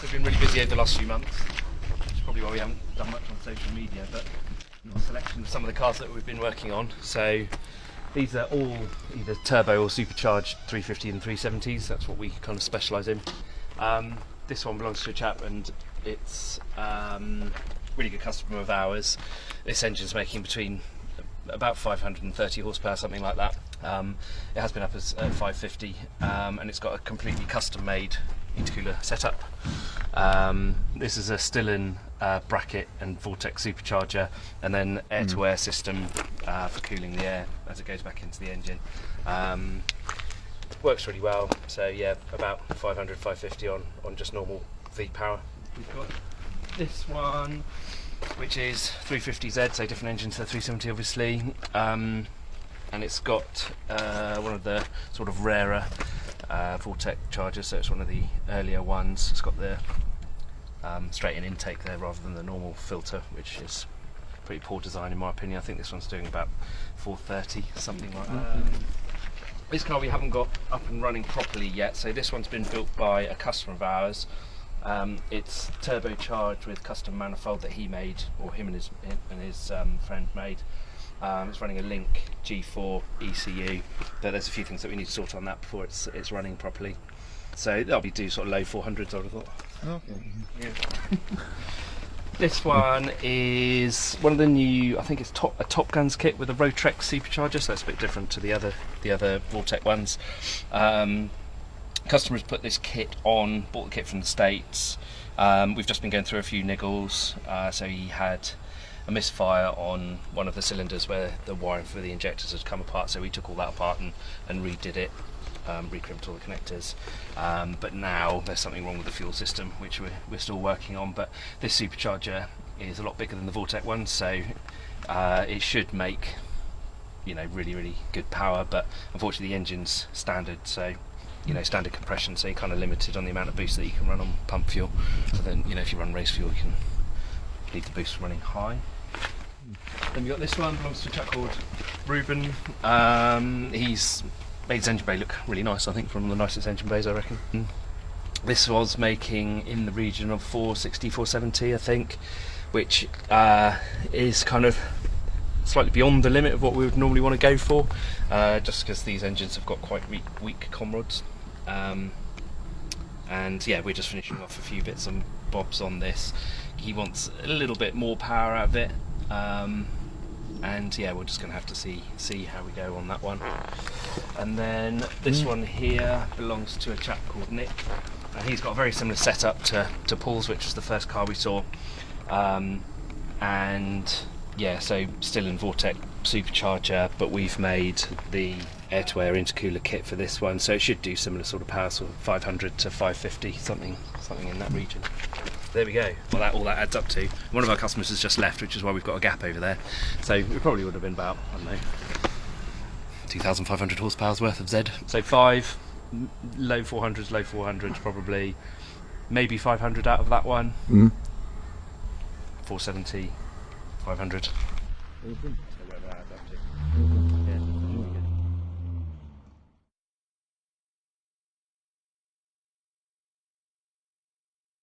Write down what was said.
We've been really busy over the last few months, which is probably why we haven't done much on social media, but a selection of some of the cars that we've been working on. So these are all either turbo or supercharged 350 and 370s, that's what we kind of specialise in. This one belongs to a chap and it's really good customer of ours. This engine's making between about 530 horsepower, something like that. It has been up as 550 and it's got a completely custom made intercooler setup. This is a Stillen bracket and Vortex supercharger, and then air-to-air system for cooling the air as it goes back into the engine. Works really well, so yeah, about 500, 550 on just normal V power. We've got this one, which is 350 Zeds, so different engine to the 370 obviously, and it's got one of the sort of rarer Vortex chargers, so it's one of the earlier ones. It's got the straight in intake there rather than the normal filter, which is pretty poor design in my opinion. I think this one's doing about 430, something like that. This car we haven't got up and running properly yet, so this one's been built by a customer of ours. It's turbocharged with custom manifold that he made, or him and his friend made. It's running a Link G4 ECU, but there's a few things that we need to sort on that before it's running properly. So that'll be do sort of low 400s, I would have thought. Okay. Yeah. This one is one of the new, I think it's a Top Guns kit with a Rotrex supercharger, so it's a bit different to the other Vortex ones. Customers put this kit on, bought the kit from the States. We've just been going through a few niggles, so he had a misfire on one of the cylinders where the wiring for the injectors had come apart, so we took all that apart and redid it, recrimped all the connectors, but now there's something wrong with the fuel system, which we're still working on. But this supercharger is a lot bigger than the Vortex one, so it should make, you know, really good power, but unfortunately the engine's standard, so you know, standard compression, so you're kind of limited on the amount of boost that you can run on pump fuel. So then, you know, if you run race fuel, you can leave the boost running high. Then we've got this one, belongs to a chap called Ruben. He's made his engine bay look really nice, I think, from the nicest engine bays, I reckon. This was making in the region of 460, 470, I think, which is kind of slightly beyond the limit of what we would normally want to go for, just because these engines have got quite weak com rods. And yeah, we're just finishing off a few bits and bobs on this. He wants a little bit more power out of it, and yeah, we're just going to have to see how we go on that one. And then this one here belongs to a chap called Nick, and he's got a very similar setup to Paul's, which was the first car we saw. And yeah, so still in Vortex supercharger, but we've made the air-to-air intercooler kit for this one, so it should do similar sort of power, sort of 500 to 550, something in that region. There we go. Well, all that adds up to. One of our customers has just left, which is why we've got a gap over there. So it probably would have been about, I don't know, 2,500 horsepower's worth of Z. So 5, low 400s probably, maybe 500 out of that one. 470, 500.